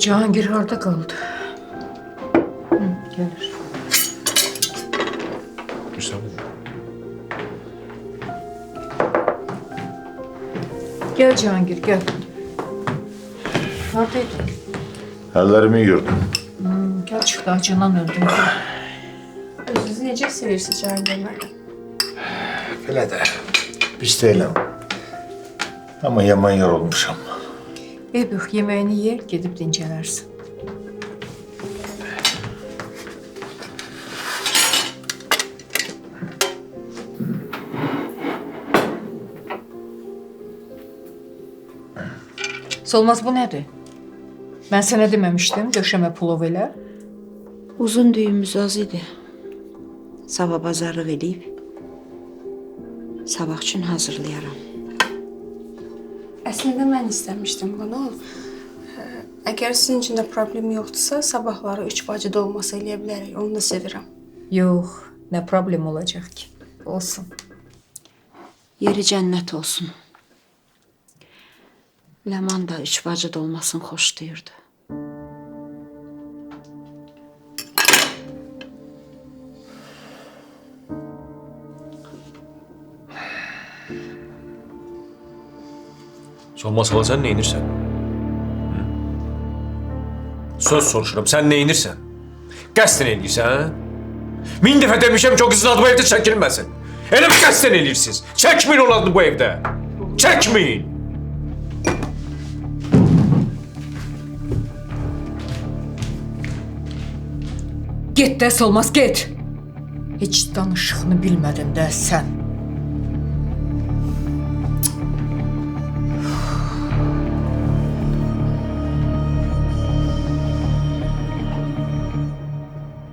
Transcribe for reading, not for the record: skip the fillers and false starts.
Cihangir harda kaldı? Gelir. Güzel. Gel Cihangir, gel. Hardaydın? Hallerimi gördüm. Gel çıktı acından öldüm. Özünüzü necə sevirsiniz Cahangir müəllim? Belə də. Pis deyiləm. Ama yaman yorulmuşam. Ebux, yemeğini ye, gedib dincələrsin. Solmaz, bu nədir? Mən sənə deməmişdim, döşəmə pulov elə. Uzun düyümüz az idi. Sabah bazarlıq eləyib. Sabah üçün hazırlayaram. Əslində mən istəmişdim bunu. Əgər sizin üçün də problem yoxdursa, sabahları 3 bacı dolması eləyə bilərik. Onu da sevirəm. Yox, nə problem olacaq ki? Olsun. Yeri cənnət olsun. Ləman da 3 bacı dolmasını xoşlayırdı. Solmaz hala sen neyinirsen? Söz soruşuram, sen neyinirsen? Qəsdən eləyirsən? 1000 dəfə demişəm ki, o qızın adı bu evdə çəkilməsin. Elə mi qəsdən eləyirsiniz? Çəkməyin onun adını bu evdə. Çəkməyin. Get də Solmaz, get. Heç danışığını bilmədin də sən.